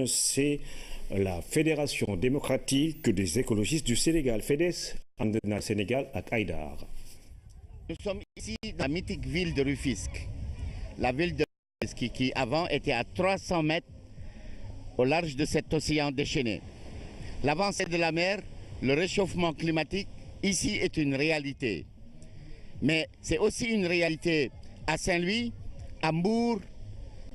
C'est la Fédération démocratique des écologistes du Sénégal, FEDES, ànd na Sénégal ak Aïdar. Nous sommes ici dans la mythique ville de Rufisque. La ville de Rufisque qui avant était à 300 mètres au large de cet océan déchaîné. L'avancée de la mer, le réchauffement climatique, ici est une réalité. Mais c'est aussi une réalité à Saint-Louis, à Mbour,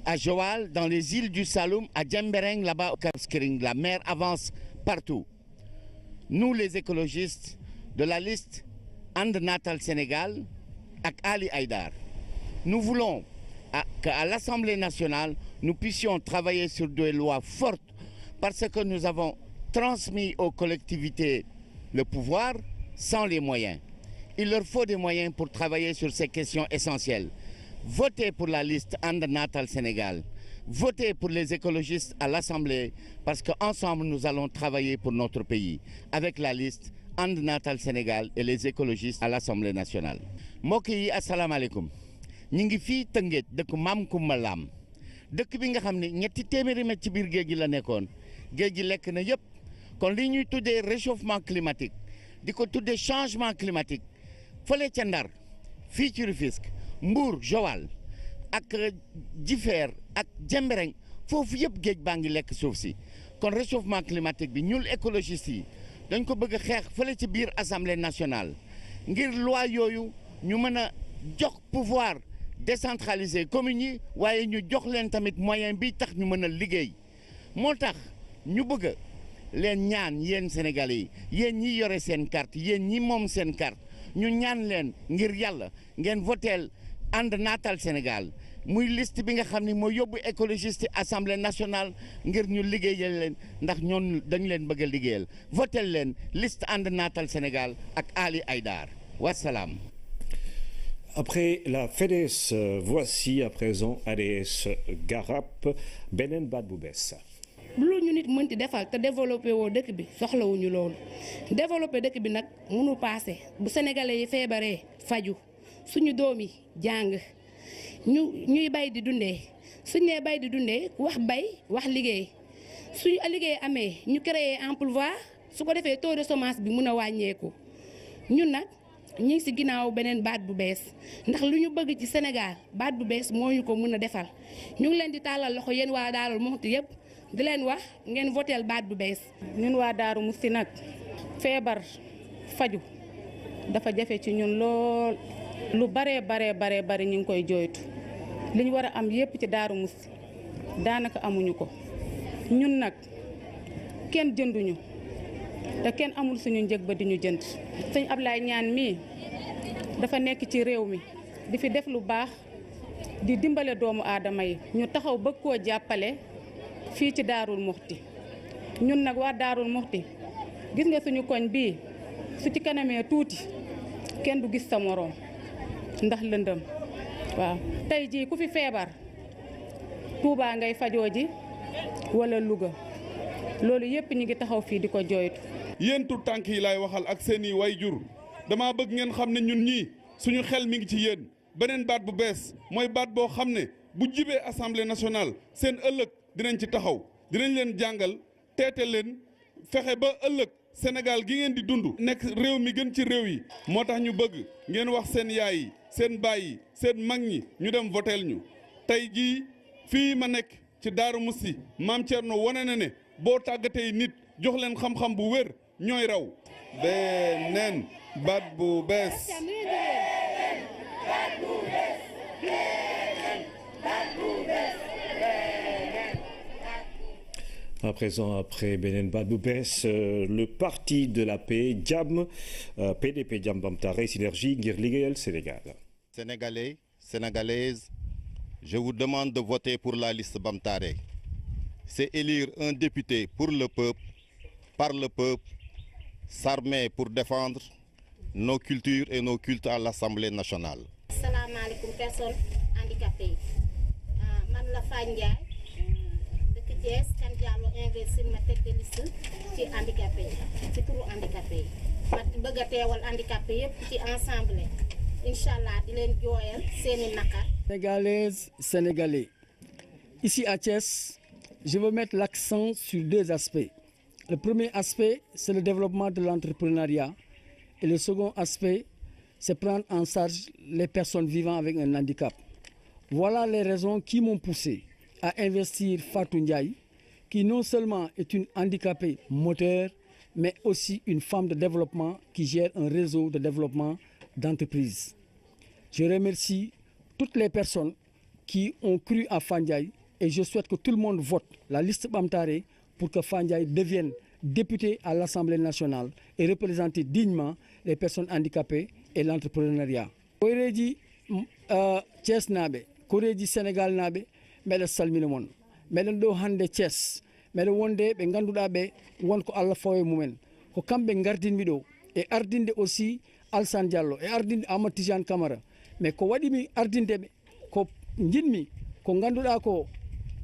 à Joal, dans les îles du Saloum, à Djembereng, là-bas au Cap Skirring. La mer avance partout. Nous, les écologistes de la liste And Natal Sénégal, avec Ali Aïdar, nous voulons qu'à l'Assemblée nationale, nous puissions travailler sur des lois fortes parce que nous avons transmis aux collectivités le pouvoir sans les moyens. Il leur faut des moyens pour travailler sur ces questions essentielles. Votez pour la liste And Natal Sénégal. Votez pour les écologistes à l'Assemblée parce qu'ensemble nous allons travailler pour notre pays avec la liste And Natal Sénégal et les écologistes à l'Assemblée nationale. mbokk yi asalaamaaleykum ñu ngi fii Tëngéej dëkk Maam Kumba Lam dëkk bi nga xam ne ñetti téeméeri mètre ci biir géej gi la nekkoon géej gi lekk na yëpp kon li ñuy tuddee réchauffement climatique di ko tuddee changement climatique fële ca Ndar fii ci Rufisque Mbour Joal ak Jifeer ak Jembereng foofu yëpp géej baa ngi lekk suuf si kon réchauffement climatique bi ñun écologistes yi dañ ko bëgg a xeex fële ci biir assemblée nationale ngir loi yooyu ñu mën a jox pouvoir décentralisé communes yi waaye ñu jox leen tamit moyen bi tax ñu mën a liggéey moo tax ñu bëgg leen ñaan yéen Sénégalais yi yéen ñi yore seen carte yéen ñi moom seen carte ñu ñaan leen ngir yàlla ngeen voteel And Natal Sénégal muy liste bi nga xam ne moo yóbbu écologiste assemblée nationale ngir ñu liggéeyal leen ndax ñoon dañu leen bëgg a liggéeyal voteel leen liste And Natal Sénégal ak Ali Aïdar wasalaam. Après la FEDES, voici à présent ADS Garap beneen baat bu bees. lu ñu nit mënti defal te développé woo dëkk bi soxlawuñu loolu développé dëkk bi nag mënu paase bu sénégalais yi feebaree faju suñu doom yi jàng ñuy bay di dundee suñu nee bay di dundee wax bay wax liggéey suñu liggéey amee ñu créer emploi su ko defee taux de chômage bi mun a wàññeeku ñun nag ñu ngi ci ginnaaw beneen baat bu bees ndax lu ñu bëgg ci Sénégal baat bu bees moo ñu ko mën a defal ñu ngi leen di tàllal loxo yéen waa Daaru Muxti yëpp di leen wax ngeen voteel baat bu bees. ñun waa Daaru Muxti nag feebar faju dafa jafe ci ñun lool lu bare ñu ngi koy jooytu li ñu war a am yépp ci Daaru Muxti daanaka amuñu ko ñun nag kenn jënduñu te kenn amul suñu njëg ba di ñu jënd. sëñ Ablaye Ñaan mii dafa nekk ci réew mi di fi def lu baax di dimbale doomu aadama yi ñu taxaw bëgg koo jàppale fii ci Daarul Muxti ñun nag waa Daarul Muxti gis nga suñu koñ bii su ci kanamee tuuti kenn du gis sa moroom ndax lëndëm waaw tey jii ku fi feebar Touba ngay fajoo ji wala Louga loolu yépp ñi ngi taxaw fii di ko jooytu. yéen tu tànk yi laay waxal ak seeni waajur dama bëgg ngeen xam ne ñun ñii suñu xel mi ngi ci yéen beneen baat bu bees mooy baat boo xam ne bu jibee assemblée nationale seen ëllëg dinañ ci taxaw dinañ leen jàngal teete leen fexe ba ëllëg Sénégal gi ngeen di dund nekk réew mi gën ci réew yi moo tax ñu bëgg ngeen wax seen yaay yi seen baay yi seen mag ñi ñu dem voteel ñu tey jii fii ma nekk ci Daaru Muxti Maam Thierno wane na ne boo tàggatee nit jox leen xam-xam bu wér ñooy raw beneen baat bu bees. À présent, après beneen baat bu bees, le parti de la paix Jàmm PDP Jàmm Bamtare Synergie ngir liggéeyal Sénégal. Sénégalais, Sénégalaises, je vous demande de voter pour la liste Bamtare. C'est élire un député pour le peuple, par le peuple, s'armer pour défendre nos cultures et nos cultes à l'Assemblée nationale. Asalaamaaleykum personnes handicapées yi man la Fagne Ndiaye dëkk Thiès Kane Diallo investir ma tête de liste ci handicapé yi ci turu handicapé yi ma bëgg a teewal handicapé yëpp ci ensemble incha allah di leen jooyal seeni naqar. Sénégalaises, Sénégalais, ici à Thiès je veux mettre l'accent sur 2 aspects. Le premier aspect, c'est le développement de l'entrepreneuriat. Et le second aspect, c'est prendre en charge les personnes vivant avec un handicap. Voilà les raisons qui m'ont poussé à investir Fatou Ndiaye, qui non seulement est une handicapée moteur, mais aussi une femme de développement qui gère un réseau de développement d'entreprises. Je remercie toutes les personnes qui ont cru à Fandiaye et je souhaite que tout le monde vote la liste Bamtare pour que Fandiaye devienne député à l'Assemblée nationale et représente dignement les personnes handicapées et l'entrepreneuriat. Koreji Thiès naɓe, koreji Sénégal naɓe, mbeɗa salmina mon. Meɗen ɗo hande Thiès, meɗen wonde ɓe ganduɗa ɓe wonko Allah fawi mumen. Ko kamɓe gardinmi ɗo e ardinde aussi Alassane Diallo e ardinde Amadou Tidiane Camara. Mais ko waɗimi ardinde ɓe ko jinmi ko ganduɗa ko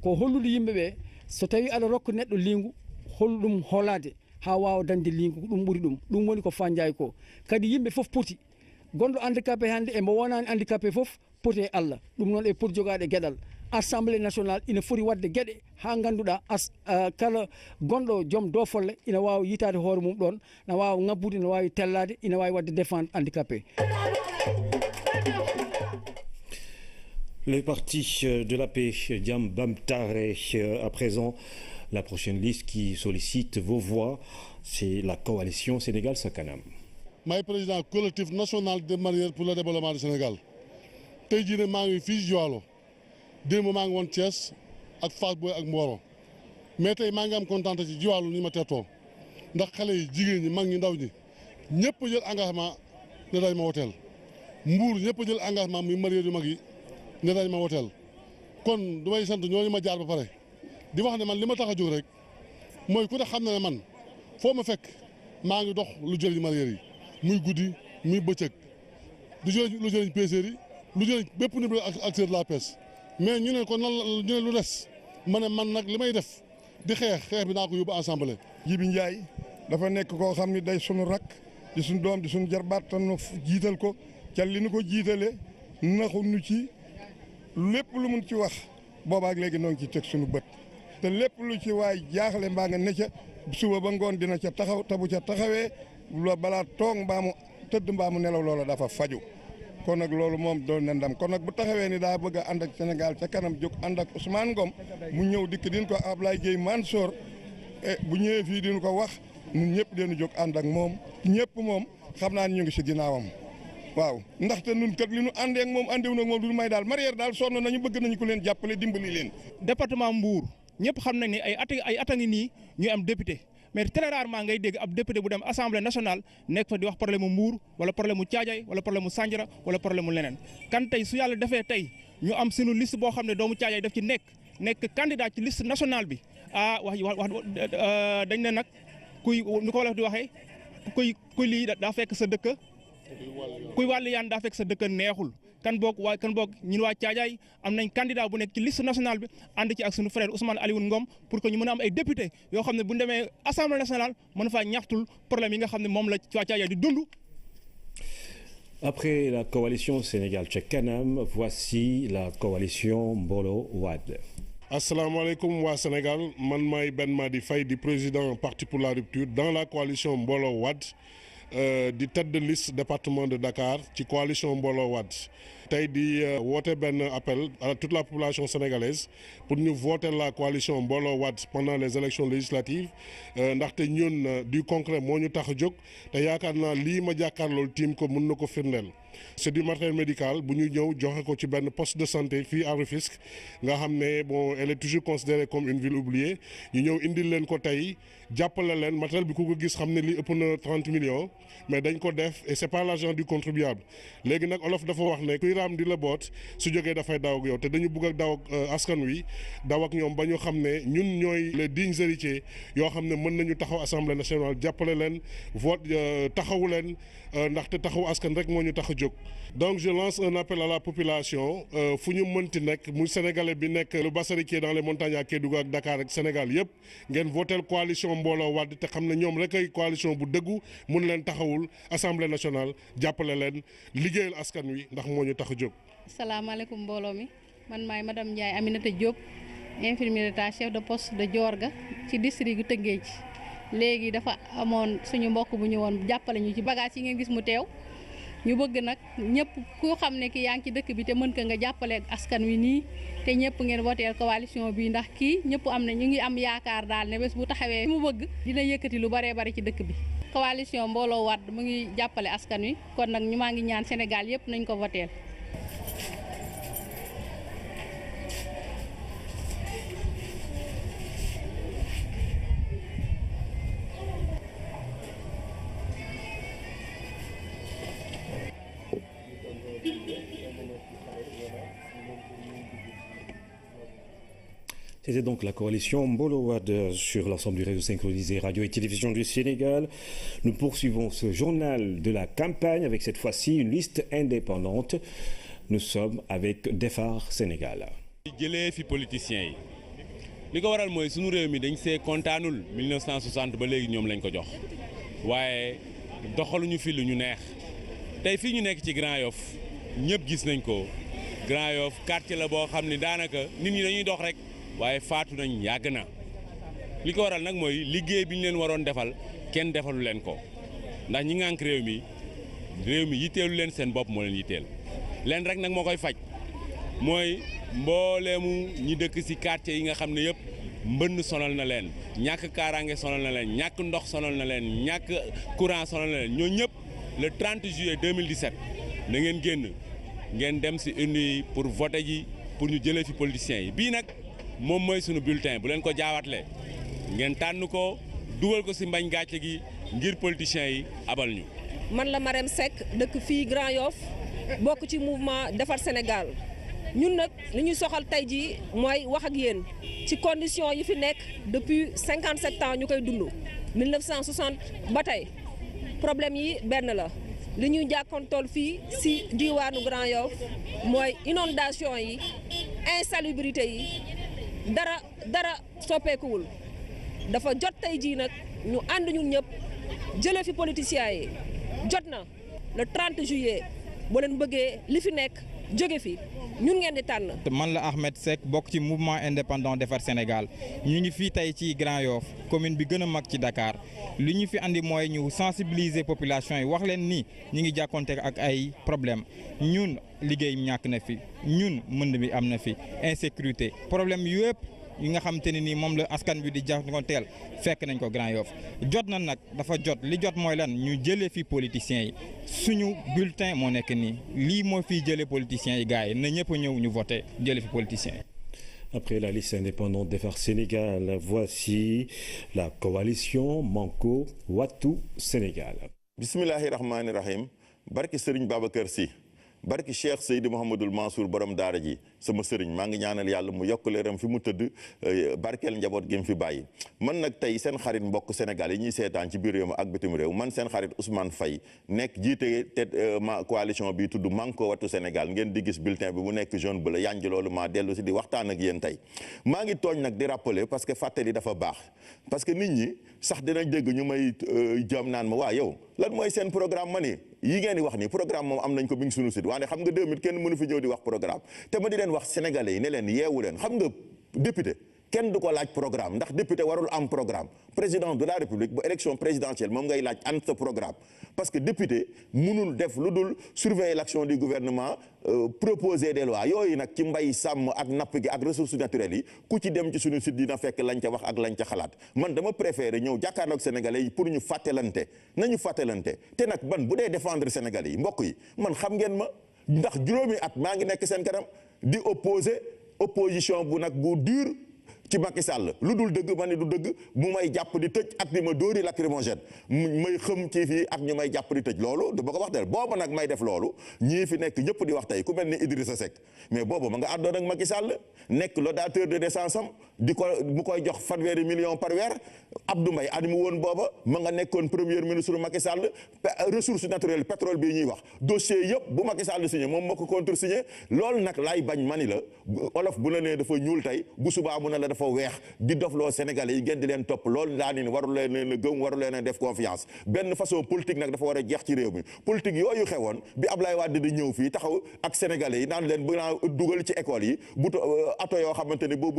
hollude yimɓe ɓe so tawi aɗa rokka neɗɗo lingu hol ɗum holade ha wawa dañde lingu ɗum ɓuuri ɗum woni ko Fandiaye ko. Kadi yimɓe fof poti gonɗo handicapé hande e mo wonani handicapé fof poti e Allah ɗum noon e pour jogade gueɗal. Assemblée nationale ina foti wadde gueɗe ha ganduɗa kala gonɗo joom dofolle ina wawi yitade hoore mum ɗon ina wawi ngabbude ina wawi tellade ina wawi wadde défendre handicapé. Le parti de la paix, Diam Bamtare, à présent, la prochaine liste qui sollicite vos voix, c'est la coalition Sénégal Sa Kanam. maay président collectif national des mareyeurs pour le développement du Sénégal. tey jii ne maa ngi fii Joalo démb maa ngi woon Thiès ak Fass Boye ak Mboro mais tey maa ngi am kontaan ci Joalo ni ma teetoo ndax xale yi jigéen ñi mag ñi ndaw ñi ñëpp jël engagement ne dañ ma woteel Mbuur ñëpp jël engagement muy mareyeur yu mag yi ne dañ ma woteel kon du may sant ñooñu ma jaar ba pare di wax ne man li ma tax a jóg rek mooy ku ne xam na ne man foo ma fekk maa ngi dox lu jëriñ mareyeur yi muy guddi muy bëccëg lu jëriñ pêcheurs yi lu jëriñ bépp niveau acteur de la pêche mais ñu ne kon nan ñu ne lu des ma ne man nag li may def di xeex bi naa ko yóbbu assemblée. Jibi Ndiaye dafa nekk koo xam ni day sunu rakk di sunu doom di sunu jarbaat te nu jiital ko ca li nu ko jiitale naxu nu ci lépp lu mun ci wax boobaak léegi noo ngi ci teg sunu bët te lépp lu ci waay jaaxle mbaa nga ne ca suba ba ngoon dina ca taxaw te bu ca taxawee balaa toog mbaa mu tëdd mbaa mu nelaw loola dafa faju kon nag loolu moom doon na ndam kon nag bu taxawee ni daa bëgg a ànd ak Sénégal ca kanam jóg ànd ak Ousmane Ngom mu ñëw dikk din ko Ablaye Dieye Mansour bu ñëwee fii din ko wax ñun ñëpp dinu jóg ànd ak moom ñëpp moom xam naa ni ñu ngi si ginnaawam waaw ndaxte nun kat li nu àndee ak moom àndewu nag moom du may daal mareyeur daal sonn nañu bëgg nañu ko leen jàppale dimbali leen. département Mbour ñëpp xam nañ ne ay at a ngi nii ñu am député mais très rarement ngay dégg ab député bu dem assemblée nationale nekk fa di wax problème mu Mbour wala problème mu Thiadiaye wala problème mu Sandiara wala problème mu leneen kan tey su yàlla defee tey ñu am sunu liste boo xam ne doomu Thiadiaye daf ci nekk candidat ci liste nationale bi wax dañ ne nag kuy nu ko wolof di waxee kuy lii daa fekk sa dëkk kuy wàllu yaan daa fekk sa dëkk neexul kan boog ñun waa Thiadiaye am nañ candidat bu nekk ci liste nationale bi ànd ci ak sunu frère Ousmane Alioune Ngom pour que ñu mën a am ay député yoo xam ne bu ñu demee assemblée nationale mën faa ñaxtul problème yi nga xam ne moom la waa Thiadiaye di dund. Après la coalition Sénégal Sa Kanam, voici la coalition Mbolo Wade. asalaamaaleykum waa Sénégal man maay Ben Madi Faye di président parti pour la rupture dans la coalition Mbolo Wade di tête de liste département de Dakar ci coalition Mbolo Wade tey di woote benn appel à toute la population sénégalaise pour ñu voter la coalition Mbolo Wade pendant les élections législatives ndaxte ñun du concret moo ñu tax a jóg te yaakaar naa lii ma jàkkaarlool tiim ko mën na ko firndeel. c'est du matériel médical bu ñu ñëw joxe ko ci benn poste de santé fii à Rufisque nga xam ne bon elle est toujours considérée comme une ville oubliée ñu ñëw indil leen ko tey jàppale leen matériel bi ku ko gis xam ne li ëpp na 30 millions mais dañ ko def et c'est pas l'argent du contribuable léegi nag olof dafa wax ne kuy raam di la boot su jógee dafay daw ak yow te dañu bëgg ak daw ak askan wi daw ak ñoom ba ñu xam ne ñun ñooy les dignes héritiers yoo xam ne mën nañu taxaw assemblée nationale jàppale leen vote taxawu leen ndaxte taxawu askan rek moo ñu tax a jóg. donc je lance un appel à la population fu ñu mënti nekk muy sénégalais bi nekk le Bassari qui est dans les montagnes à Kédougou ak Dakar ak Sénégal yëpp ngeen votel coalition Mbolo Wade te xam ne ñoom rek ay coalition bu dëggu mun leen taxawul assemblée nationale jàppale leen liggéeyal askan wi ndax moo ñu tax a jóg. salaamaaleykum mbooloo mi man maay madame Ndiaye Aminata Diop infirmier d'état chef de poste de Diorga ci district gu Tëngéej léegi dafa amoon suñu mbokk bu ñëwoon jàppale ñu ci bagage yi ngeen gis mu teew ñu bëgg nag ñëpp ku xam ne ki yaa ngi ci dëkk bi te mën ko nga jàppale askan wi nii te ñëpp ngeen voteel coalition bi ndax kii ñëpp am na ñu ngi am yaakaar daal ne bés bu taxawee mu bëgg dina yëkkati lu baree bari ci dëkk bi. coalition Mbooloo Wade mu ngi jàppale askan wi kon nag ñu maa ngi ñaan Sénégal yëpp nañ ko voteel. C'était donc la coalition Mbooloo Wade sur l'ensemble du réseau synchronisé radio et télévision du Sénégal. Nous poursuivons ce journal de la campagne avec cette fois-ci une liste indépendante. Nous sommes avec Defar Sénégal. jëlee fi politiciens yi li ko waral mooy sunu réew mi dañ see kontaanul 1960 ba léegi ñoom lañ ko jox waaye doxaluñu fi lu ñu neex tey fii ñu nekk ci Grand Yoff ñëpp gis nañ ko Grand Yoff quartier la boo xam ne daanaka nit ñi dañuy dox rek. waaye faatu nañ yàgg na li ko waral nag mooy liggéey bi ñu leen waroon defal kenn defalu leen ko ndax ñi ngànk réew mi yitteelu leen seen bopp moo leen yitteel leen rek nag moo koy faj mooy mbooleemu ñi dëkk ci quartier yi nga xam ne yëpp mbënn sonal na leen ñàkk kaaraange sonal na leen ñàkk ndox sonal na leen ñàkk courant sonal na leen ñoo ñëpp le 30 juillet 2017 na ngeen génn ngeen dem ci urne yi pour voter ji pour ñu jëlee fi politiciens yi bii nag moom mooy sunu bulletin bu leen ko jaawatle ngeen tànn ko dugal ko ci mbañ gàcce gi ngir politiciens yi abal ñu. man la Marème Seck dëkk fii Grand Yoff bokk ci mouvement Defar Sénégal ñun nag li ñuy soxal tey jii mooy wax ak yéen ci conditions yi fi nekk depuis 57 ans ñu koy dund 1960 ba tey problème yi benn la li ñuy jàkkoontool fii ci diwaanu Grand Yoff mooy inondation yi insalubrité yi. dara soppeekuwul dafa jot tey jii nag ñu ànd ñun ñëpp jëlee fi politiciens yi jot na le 30 juillet boo leen bëggee li fi nekk jóge fi ñun ngeen di tànn. man la Ahmed Seck bokk ci mouvement indépendant Defar Sénégal ñu ngi fii tey ci Grand Yoff commune bi gën a mag ci Dakar li ñu fi andi mooy ñu sensibiliser population yi wax leen ni ñu ngi jàkkoonte ak ay problème ñun liggéey ñàkk na fi ñun mënd bi am na fi insécurité problème yëpp yi nga xamante ne nii moom la askan bi di jànkoonteel fekk nañ ko Grand Yoff jot na nag dafa jot li jot mooy lan ñu jëlee fi politiciens yi suñu bulletin moo nekk nii lii moo fiy jëlee politiciens yi gars yi na ñëpp ñëw ñu voté jëlee fi politiciens yi. Après la liste indépendante Defar Sénégal, voici la coalition Manko Wattu Sénégal. Bismillahi rahmani rahim. Barki Serigne Babacar Sy. Barki Cheikh Seydi Mouhamadoul Mansour borom daara ji sama sëriñ maa ngi ñaanal yàlla mu yokk leeram fi mu tëdd barkeel njaboot gi mu fi bàyyi man nag tey seen xarit mbokk Sénégal yi ñuy seetaan ci biir réew mi ak bitim réew man seen xarit Ousmane Faye nekk jiite te ma coalition bi tudd Manko Wattu Sénégal ngeen di gis bulletin bi mu nekk jaune bleu yanj loolu maa dellu si di waxtaan ak yéen tey maa ngi tooñ nag di rappeler parce que fàttali dafa baax parce que nit ñi sax dinañ dégg ñu may jam naan ma waa yow lan mooy seen programme ma ni yi ngeen di wax ni programme moom am nañ ko mi ngi sunu site waaye xam nga 2000 kenn mënu fi ñëw di wax programme te ma di leen wax sénégalais yi ne leen yeewu leen xam nga député kenn du ko laaj programme ndax député warul am programme président de la république bu élection présidentielle moom ngay laaj an sa programme parce que député mënul def lu dul surveiller l'action du gouvernement proposer des lois yooyu nag ci mbay sàmm ak napp gi ak ressources naturelles yi ku ci dem ci suñu site dina fekk lañ ca wax ak lañ ca xalaat man dama préférer ñëw jàkkaarloog sénégalais yi pour ñu fàttalante nañu fàttalante te nag ban bu dee défendre sénégalais yi mbokk yi man xam ngeen ma ndax juróomi at maa ngi nekk seen kanam di opposition bu nag bu dur ci Macky Sall lu dul dëgg ma ne du dëgg mu may jàpp di tëj ak di ma dóori lacrymogène may xëm ci fii ak ñu may jàpp di tëj loolu du ma ko wax de booba nag may def loolu ñii fi nekk ñëpp di wax tey ku mel ni Idrissa Seck mais booba ma nga àndoon ak Macky Sall nekk laudateur de décence am di ko mu koy jox fanweeri million par weer Abdou Mbaye at mu woon booba ma nga nekkoon premier ministre Macky Sall ressources naturelles pétrole bii ñuy wax dossier yëpp bu Macky Sall signé moom moo ko contresigné loolu nag laay bañ mani la olof bu la nee dafa ñuul tey bu subaa mu ne la dafa weex di dofloo Sénégalais yi ngeen di leen topp loolu daa ni waru leen a gëm waru leen a def confiance benn façon politique nag dafa war a jeex ci réew mi politique yooyu xewoon bi Ablaye Wade di ñëw fii taxaw ak Sénégalais yi naan leen bu naa dugal ci école yi bouton ato yoo xamante ne boo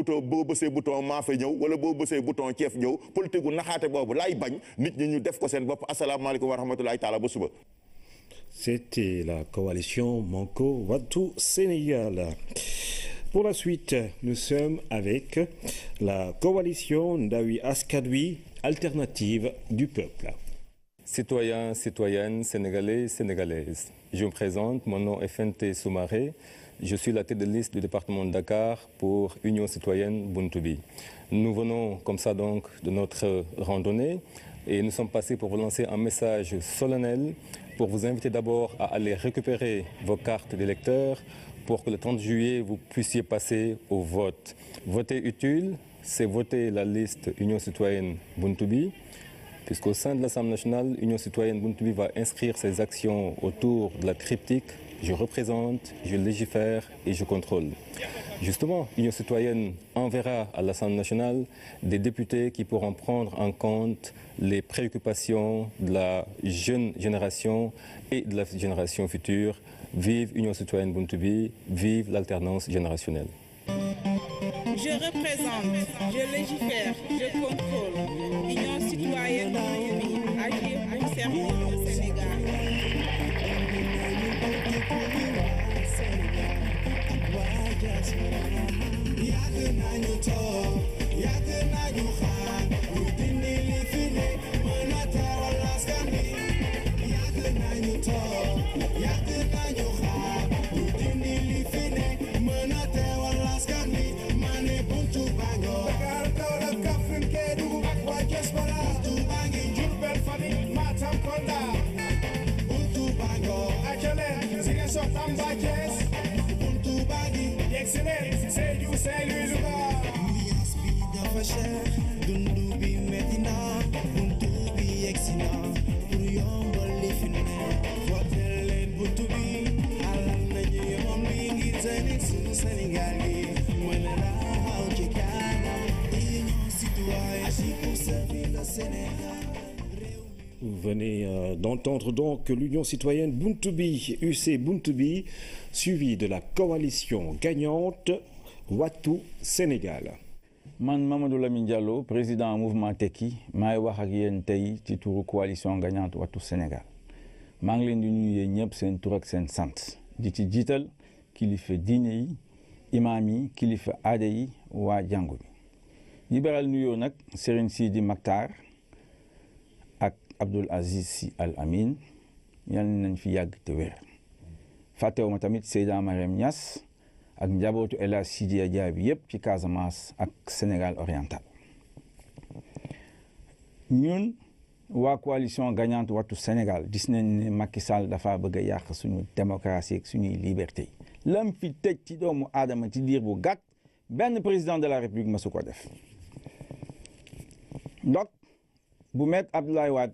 bësee bouton maafe ñëw wala boo bësee bouton ceef ñëw politique gu naxaate boobu laay bañ nit ñi ñu def ko seen bopp asalaamaaleykum wa rahmatulahi taala ba suba. C'était la coalition Manko Wattu Sénégal. Pour la suite, nous sommes avec la coalition Ndawi Askan Wi, alternative du peuple. Citoyens, citoyennes, Sénégalais, Sénégalaises. Je me présente, mon nom est Fente Soumaré. Je suis la tête de liste du département de Dakar pour Union citoyenne Buntubi. Nous venons comme ça donc de notre randonnée et nous sommes passés pour vous lancer un message solennel pour vous inviter d'abord à aller récupérer vos cartes d'électeurs pour que le 30 juillet, vous puissiez passer au vote. Voter utile, c'est voter la liste Union citoyenne Buntubi, puisqu'au sein de l'Assemblée nationale, Union citoyenne Buntubi va inscrire ses actions autour de la triptyque « Je représente, je légifère et je contrôle ». Justement, Union citoyenne enverra à l'Assemblée nationale des députés qui pourront prendre en compte les préoccupations de la jeune génération et de la génération future. Vive Union citoyenne Buntubi, vive l'alternance générationnelle. Je représente, je légifère, je contrôle. Union citoyenne Buntubi, agir pour servir le Sénégal. Vous venez d'entendre donc l'Union citoyenne Buntubi, UC Buntubi, suivie de la coalition gagnante Wattu Sénégal. Man Mamadou Lamine Diallo, président mouvement Tekki, maay wax ak yéen tey ci turu coalition gagnante Wattu Sénégal. maa ngi leen di nuyu yéen ñëpp seen tur ak seen sant di ci jiital kilifa diine yi imaam yi kilifa aada yi waa jàngu bi. di beral nuyoo nag Serigne Sidi Maktar ak Abdoul Aziz Sy Al Amin yal nañ fi yàgg te wér. fàttewuma tamit Seyda Mariam Niass ak njabootu El Hadj Sidiya Dia bi yëpp ci Casamance ak Sénégal oriental. ñun waa coalition gagnante Wattu Sénégal gis nañ ne Macky Sall dafa bëgg a yàq suñu démocratie ak suñuy liberté yi. lam fi tëj ci doomu aadama ci diir bu gàtt benn président de la république mësu ko def. donc bu met Abdoulaye Wade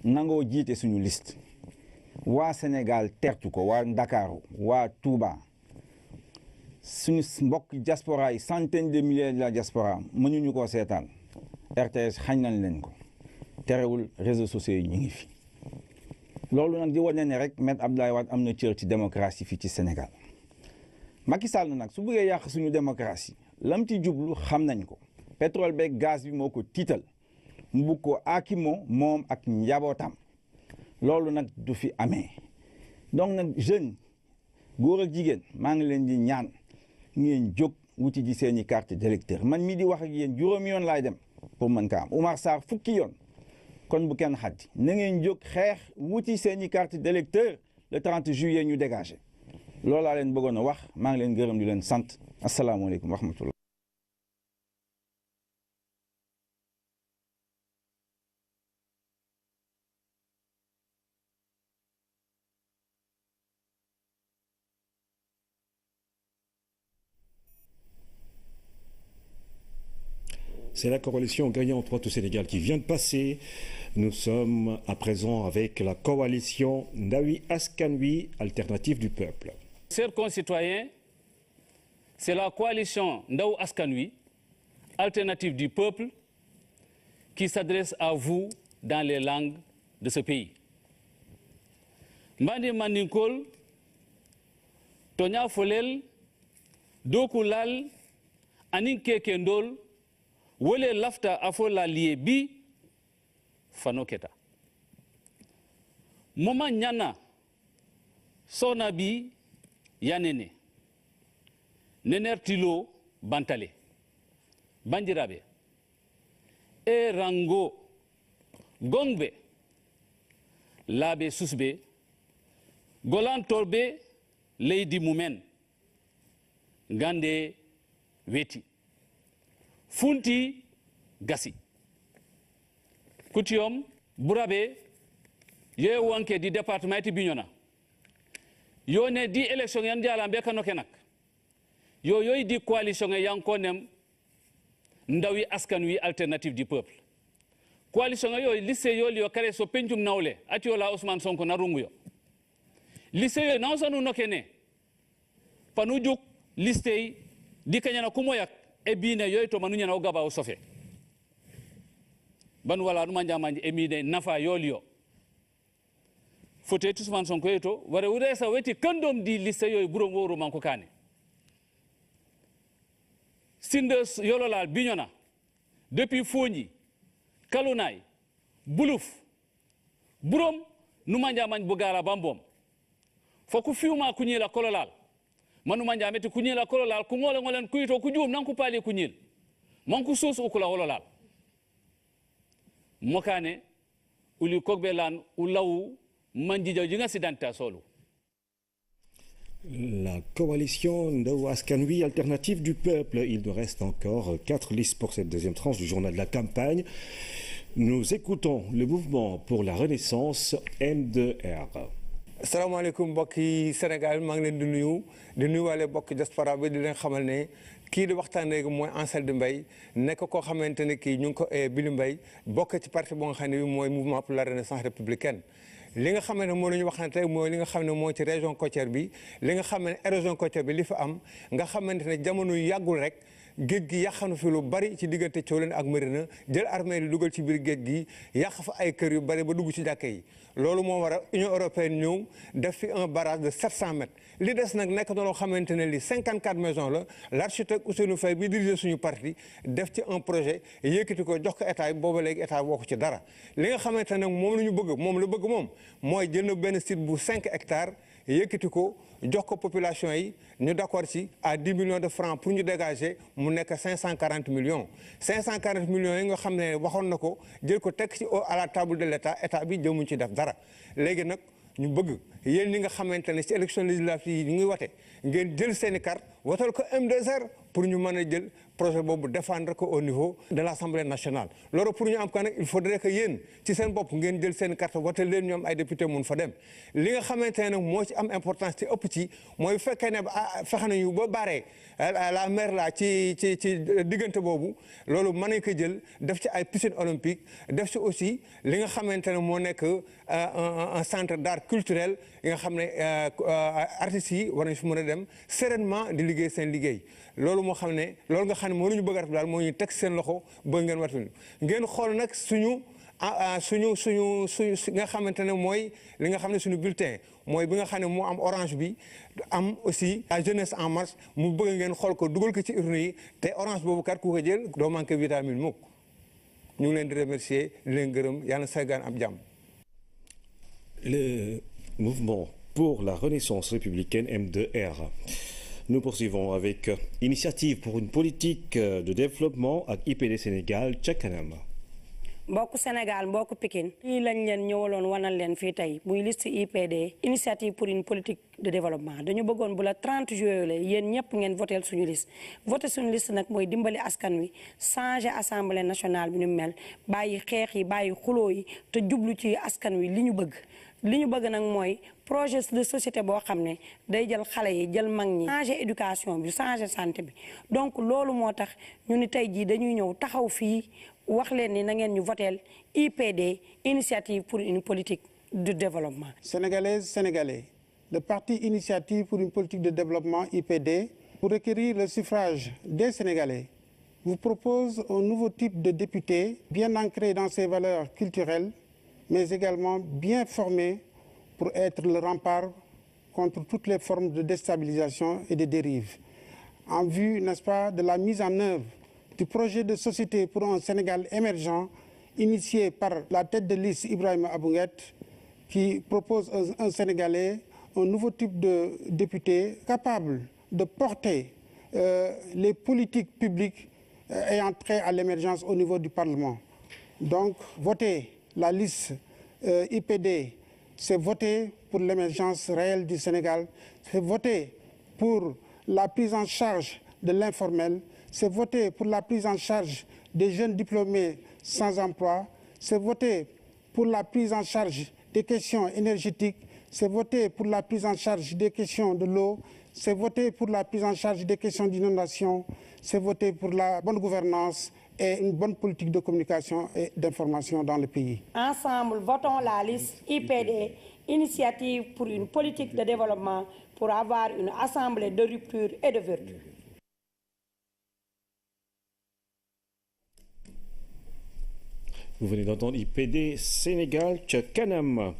nangoo jiite suñu liste waa Sénégal tertu ko waa Ndakaaru waa Touba suñu mbokk diaspora yi centaine de milliers de la diaspora mënuñu koo seetaan RTS xañ nañ leen ko terewul réseaux sociaux yi ñu ngi fi. loolu nag di wane ne rek met Abdoulaye Wade am na cër ci démocratie fii ci Sénégal. Macky Sall nag su bëggee yàq suñu démocratie lam ci jublu xam nañ ko pétrole beeg gaz bi moo ko tiital mu bugg ko aakimoo moom ak njabootam loolu nag du fi amee. donc nag jeune góor ak jigéen maa ngi leen di ñaan ngeen jóg wuti ji seeni carte d'électeur man mii di wax ak yéen juróomi yoon laay dem pour mën kaa am Oumar Sarr fukki yoon kon bu kenn xaddi na ngeen jóg xeex wuti seeni carte d'électeur le 30 juillet ñu dégagé. loolu laa leen bëggoon a wax maa ngi leen gërëm di leen sant asalaamaaleykum wa rahmatullah. C'est la coalition gagnante Wattu Sénégal qui vient de passer. Nous sommes à présent avec la coalition Ndawi Askan Wi, alternative du peuple. Chers concitoyens, c'est la coalition Ndawi Askan Wi, alternative du peuple qui s'adresse à vous dans les langues de ce pays. Mbandi Mandinkol, Tonya Folel, Dokulal, Aninke Kendol, Wole Lafta Afola Liebi, Fanoketa. Moma Nyana, Sonabi, Yanene, Nenertilo, Bantale, Bandirabe, E Rango, Gongbe, Labe Susbe, Golan Torbe, Lady Mumen, Gande Weti, Funti Gassi, Kutiom, Burabe, Ye Wanke di département ti Bignona, Yo ne di élection yandi alambe kanokenak, Yo yoy di coalition yankonem, Ndawi Askanwi alternative du peuple. Coalition yo lycée yo li kare so penjum nawle ati yo la Ousmane Sonko na rungu yo. Lycée yo na sonu nokene. Panu juk liste di kanyana kumoyak e bine yoy to manu nyana o gaba o sofe. Ban wala numa jamandi e mide nafa yolio. Fote Ousmane Sonko yeto wara uresa weti kandom di liste yo burom woro manko kane. Sindes yololal Bignona depuis Fogny Kalunay Buluf Burom numanja man bugara bambom foku fiuma kunyila kololal manumanja meti kunyila kololal kungole ngolen kuito kujum nanku pali kunyil manku sos ukula kololal mokane uli kokbelan ulawu manjija jinga sidanta solo. La coalition Ndawi Askanwi alternative du peuple. Il nous reste encore 4 listes pour cette deuxième tranche du journal de la campagne. Nous écoutons le mouvement pour la renaissance M2R. asalaamaaleykum mbokki Sénégal maa ngi leen di nuyuwaale mbokki diaspora bi di leen xamal ne kii di waxtaan léegi mooy Ansel Mbaye nekk koo xamante ne kii ñu ngi ko Billy Mbaye bokk ci parti boo nga xam ne bi mooy mouvement pour la renaissance républicaine. li nga xam ne moo la ñu waxante tey mooy li nga xam ne moo ci région côtière bi li nga xam ne région côtière bi li fa am nga xamante ne jamono yu yàggul rek géej gi yàqanu fi lu bari ci diggante Thiolène ak Médina jël armée yi dugal ci biir géej gi yàq fa ay kër yu bari ba dugg ci jàkka yi loolu moo war a Union européenne ñëw def fi un barrage de 700 mètres li des nag nekk na loo xamante ne li 54 maisons la l'architecte Ousseynou Faye bi dirigé suñu parti def ci un projet yëkkati ko jox ko état yi booba léegi état bokk ci dara li nga xamante ne nag moom la ñu bëgg moom la bëgg moom mooy jël na benn site bu 5 hectares yëkkati ko jox ko population yi ñu d'accord ci à 10 millions de francs pour ñu dégager mu nekk 540 millions 540 millions yi nga xam ne waxoon na ko jël ko teg ci à la table de l'état état bi jëmuñ ci def dara léegi nag ñu bëgg yéen ñi nga xamante ne ci élection législative yi ñu ngi wote ngeen jël seeni carte wotal ko M2R pour ñu mën a jël projet boobu défendre ko au niveau de l'Assemblée nationale loolu pour ñu am ko nag il faudrait que yéen ci seen bopp ngeen jël seen carte wotal leen ñoom ay député mun fa dem li nga xamante ne nag moo ci am importance ci ëpp ci mooy fekkee ne fexe nañu ba baree la mer la ci diggante boobu loolu mën nañ ko jël def ci ay piscine olympique def ci aussi li nga xamante ne moo nekk un centre d'art culturel yi nga xam ne artistes yi war nañ fi mën a dem sereinement di liggéey seen liggéey loolu moo xam ne loolu nga xam ne moo lu ñu bëgg a def daal moo ñu teg seen loxo ba ngeen watuñu ngeen xool nag suñu nga xamante ne mooy li nga xam ne suñu bulletin mooy bi nga xam ne moo am orange bi am aussi la jeunesse en marche mu bëgg ngeen xool ko dugal ko ci urne yi te orange boobu kat ku ko jël doo manqué vitamine mukk ñu ngi leen di remercier di leen gërëm yàlla Sénégal am jàmm. Le mouvement pour la renaissance républicaine M2R. Nous poursuivons avec Initiative pour une politique de développement ak IPD Sénégal ca kanam. mbokku Sénégal mbokku Pikine lii lañ leen ñëwaloon wanal leen fii tey muy liste IPD Initiative pour une politique de développement dañu bëggoon bu la 30 juillet la yéen ñëpp ngeen votel suñu liste voté suñu liste nag mooy dimbali askan wi changer assemblée nationale bi ñu mel bàyyi xeex yi bàyyi xuloo yi te jublu ci askan wi li ñu bëgg nag mooy projet de société boo xam ne day jël xale yi jël mag ñi changer éducation bi changer santé bi donc loolu moo tax ñu ni tey jii dañuy ñëw taxaw fii wax leen ni na ngeen ñu voteel IPD Initiative pour une politique de développement. Sénégalaises, Sénégalais, le parti Initiative pour une politique de développement IPD pour requérir le suffrage des Sénégalais vous propose un nouveau type de député bien ancré dans ses valeurs culturelles, mais également bien formé pour être le rempart contre toutes les formes de déstabilisation et de dérive. En vue, n'est-ce pas, de la mise en œuvre du projet de société pour un Sénégal émergent, initié par la tête de liste Ibrahima Abounguet, qui propose un Sénégalais, un nouveau type de député capable de porter les politiques publiques ayant trait à l'émergence au niveau du Parlement. Donc, voter la liste IPD, c'est voter pour l'émergence réelle du Sénégal, c'est voter pour la prise en charge de l'informel, c'est voter pour la prise en charge des jeunes diplômés sans emploi, c'est voter pour la prise en charge des questions énergétiques, c'est voter pour la prise en charge des questions de l'eau, c'est voter pour la prise en charge des questions d'inondation, c'est voter pour la bonne gouvernance et une bonne politique de communication et d'information dans le pays. Ensemble, votons la liste IPD, Initiative pour une politique de développement, pour avoir une assemblée de rupture et de vertu. Vous venez d'entendre IPD Sénégal Tchakanam.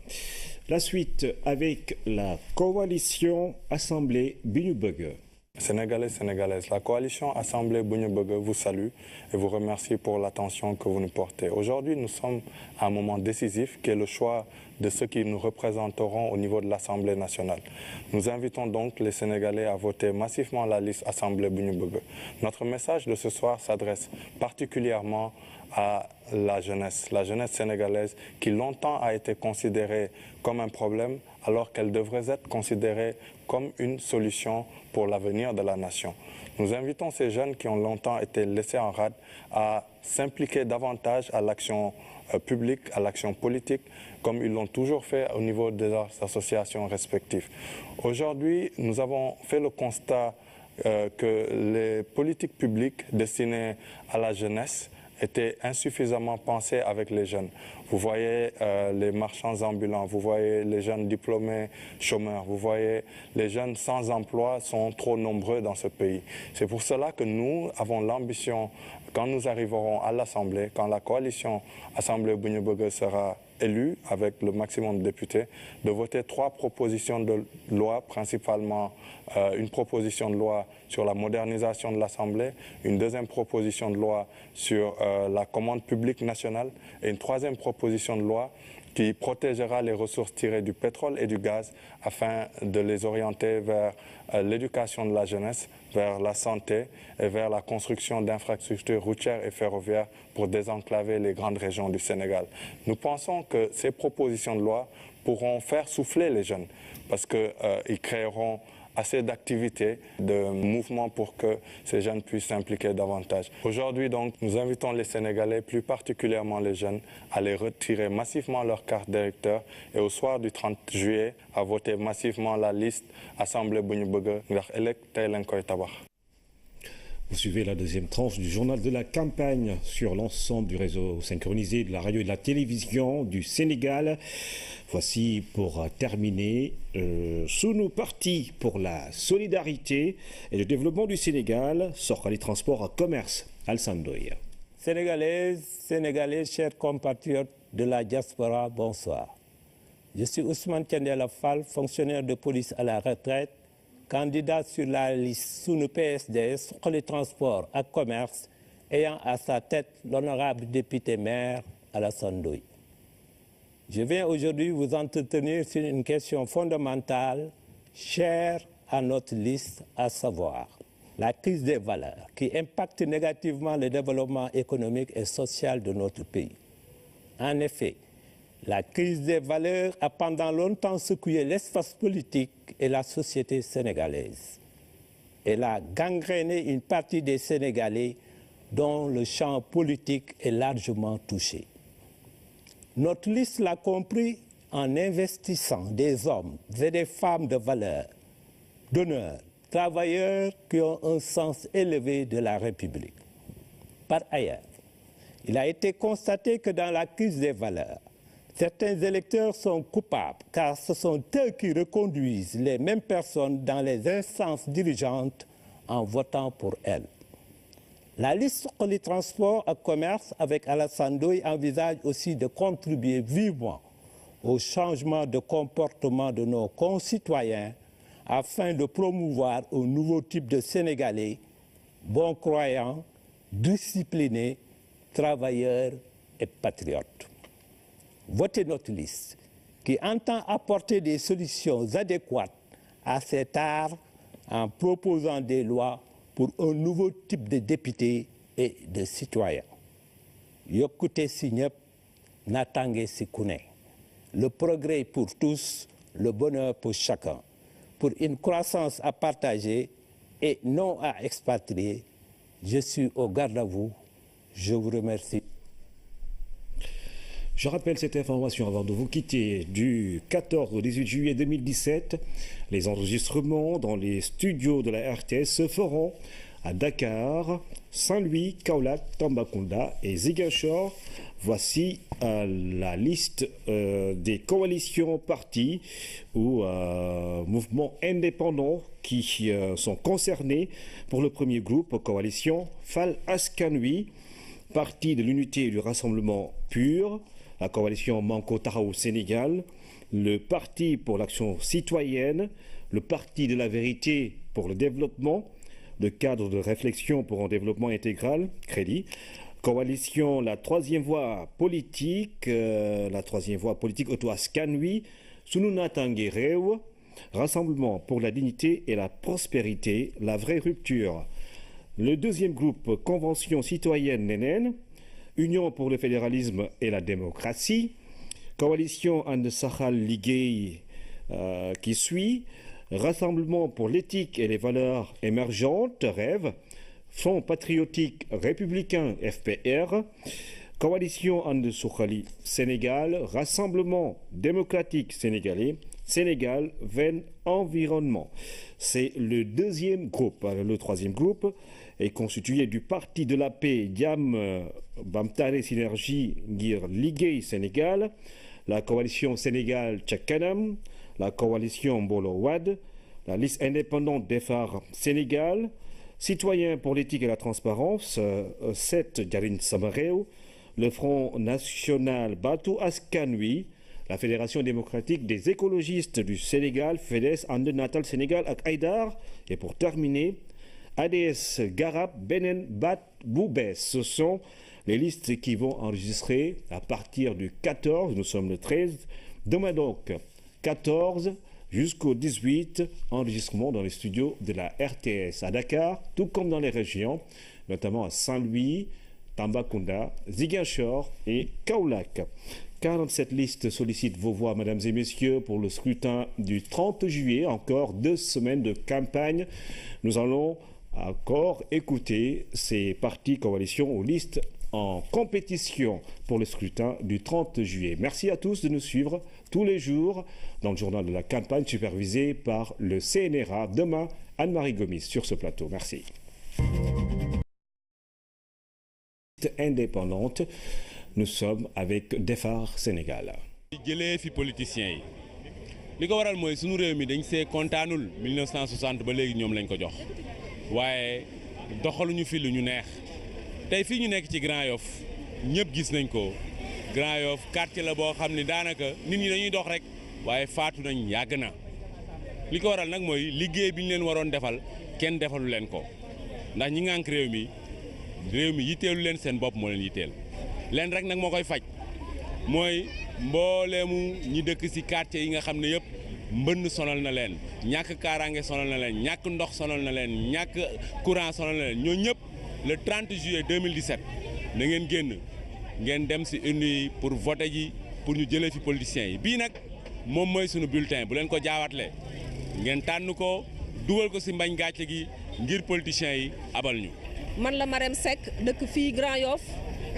La suite avec la coalition Assemblée Bignubug. Sénégalais, Sénégalaises, la coalition Assemblée Bignubug vous salue et vous remercie pour l'attention que vous nous portez. Aujourd'hui, nous sommes à un moment décisif qui est le choix de ceux qui nous représenteront au niveau de l'Assemblée nationale. Nous invitons donc les Sénégalais à voter massivement la liste Assemblée Bignubug. Notre message de ce soir s'adresse particulièrement à la jeunesse sénégalaise qui longtemps a été considérée comme un problème alors qu'elle devrait être considérée comme une solution pour l'avenir de la nation. Nous invitons ces jeunes qui ont longtemps été laissés en rade à s'impliquer davantage à l'action publique, à l'action politique, comme ils l'ont toujours fait au niveau des associations respectives. Aujourd'hui, nous avons fait le constat que les politiques publiques destinées à la jeunesse étaient insuffisamment pensées avec les jeunes. Vous voyez les marchands ambulants, vous voyez les jeunes diplômés chômeurs, vous voyez les jeunes sans emploi sont trop nombreux dans ce pays. C'est pour cela que nous avons l'ambition, quand nous arriverons à l'Assemblée, quand la coalition Assemblée Bignubug sera élue avec le maximum de députés, de voter 3 propositions de loi, principalement une proposition de loi sur la modernisation de l'Assemblée, une deuxième proposition de loi sur la commande publique nationale et une troisième proposition de loi qui protégera les ressources tirées du pétrole et du gaz afin de les orienter vers l'éducation de la jeunesse, vers la santé et vers la construction d'infrastructures routières et ferroviaires pour désenclaver les grandes régions du Sénégal. Nous pensons que ces propositions de loi pourront faire souffler les jeunes parce qu'ils créeront assez d'activités, de mouvements pour que ces jeunes puissent s'impliquer davantage. Aujourd'hui, donc, nous invitons les Sénégalais, plus particulièrement les jeunes, à les retirer massivement leur carte d'électeur et au soir du 30 juillet, à voter massivement la liste Assemblée Bignubug ndax ëllëg tey lañ koy tabax. Vous suivez la deuxième tranche du journal de la campagne sur l'ensemble du réseau synchronisé de la radio et de la télévision du Sénégal. Voici pour terminer sous parti pour la solidarité et le développement du Sénégal, sort les transports en commerce. Alassane Ndoye. Sénégalaises, Sénégalais, chers compatriotes de la diaspora, bonsoir. Je suis Ousmane Thiendella Fall, fonctionnaire de police à la retraite, candidat sur la liste sous le PSDS sur les transports et commerce, ayant à sa tête l'honorable député maire Alassane Ndoye. Je viens aujourd'hui vous entretenir sur une question fondamentale, chère à notre liste, à savoir la crise des valeurs qui impacte négativement le développement économique et social de notre pays. En effet, la crise des valeurs a pendant longtemps secoué l'espace politique et la société sénégalaise. Elle a gangréné une partie des Sénégalais dont le champ politique est largement touché. Notre liste l'a compris en investissant des hommes et des femmes de valeur, d'honneur, travailleurs qui ont un sens élevé de la République. Par ailleurs, il a été constaté que dans la crise des valeurs, certains électeurs sont coupables car ce sont eux qui reconduisent les mêmes personnes dans les instances dirigeantes en votant pour elles. La liste Suqali Transport et Commerce avec Alassane Ndoye envisage aussi de contribuer vivement au changement de comportement de nos concitoyens afin de promouvoir un nouveau type de Sénégalais, bons croyants, disciplinés, travailleurs et patriotes. Votez notre liste qui entend apporter des solutions adéquates à cet art en proposant des lois pour un nouveau type de députés et de citoyens. Yokkute si ñëpp, natange si ku ne. Le progrès pour tous, le bonheur pour chacun. Pour une croissance à partager et non à expatrier, je suis au garde à vous. Je vous remercie. Je rappelle cette information avant de vous quitter. Du 14 au 18 juillet 2017, les enregistrements dans les studios de la RTS se feront à Dakar, Saint-Louis, Kaolack, Tambacounda et Ziguinchor. Voici la liste des coalitions partis ou mouvements indépendants qui sont concernés. Pour le premier groupe, coalition Fal Askan Wi, Parti de l'unité et du rassemblement pur, la coalition Manko Taxawu Sénégal, le Parti pour l'action citoyenne, le Parti de la vérité pour le développement, le cadre de réflexion pour un développement intégral, Crédit, coalition la troisième voie politique, Auto Askan Wi, Sunu Natangué Réew, Rassemblement pour la dignité et la prospérité, la vraie rupture. Le deuxième groupe, Convention citoyenne Nenen, Union pour le fédéralisme et la démocratie, Coalition And Sahal Liggéey qui suit, Rassemblement pour l'éthique et les valeurs émergentes, Rêve, Front patriotique républicain, FPR, Coalition And Suqali Sénégal, Rassemblement démocratique sénégalais, Sénégal, Ven Environnement. C'est le deuxième groupe. Le troisième groupe est constitué du Parti de la paix, Diam Bamtare Synergie Ngir Liggéey Sénégal, la coalition Sénégal Tchakanam, la coalition Mbolo Wad, la liste indépendante Defar Sénégal, Citoyens pour l'éthique et la transparence, 7 Jarin Samareo, le Front national Batu Askan Wi, la Fédération démocratique des écologistes du Sénégal, FEDES, Ande Natal Sénégal ak Aïdar, et pour terminer, ADS Garab Benen Bat Boubès. Ce sont les listes qui vont enregistrer à partir du 14, nous sommes le 13, demain donc 14 jusqu'au 18, enregistrement dans les studios de la RTS à Dakar, tout comme dans les régions, notamment à Saint-Louis, Tambacounda, Ziguinchor et Kaolack. 47 listes sollicitent vos voix, mesdames et messieurs, pour le scrutin du 30 juillet. Encore 2 semaines de campagne. Nous allons encore écouter ces partis, coalitions ou listes en compétition pour le scrutin du 30 juillet. Merci à tous de nous suivre tous les jours dans le journal de la campagne supervisé par le CNRA. Demain, Anne-Marie Gomis sur ce plateau. Merci. Indépendante, nous sommes avec Defar Sénégal. jëlee fi politiciens yi li ko waral mooy sunu réew mi dañ see kontaanul 1960 ba léegi ñoom lañ ko jox waaye doxaluñu fi lu ñu neex tey fii ñu nekk ci Grand Yoff ñëpp gis nañ ko Grand Yoff quartier la boo xam ne daanaka nit ñi dañuy dox rek waaye faatu nañ yàgg na li ko waral nag mooy liggéey bi ñu leen waroon defal kenn defalu leen ko ndax ñi ngànk réew mi yitteelu leen seen bopp moo leen yitteel leen rek nag moo koy faj mooy mbooleemu ñi dëkk ci quartier yi nga xam ne yëpp mbënn sonal na leen ñàkk kaaraange sonal na leen ñàkk ndox sonal na leen ñàkk courant sonal na leen ñoo ñëpp le 30 juillet 2017 na ngeen génn ngeen dem ci urne yi pour voter ji pour ñu jëlee fi politiciens yi bii nag moom mooy sunu bulletin bu leen ko jaawatle ngeen tànn ko dugal ko ci mbañ gàcce gi ngir politiciens yi abal ñu. man la Marème Seck dëkk fii Grand Yoff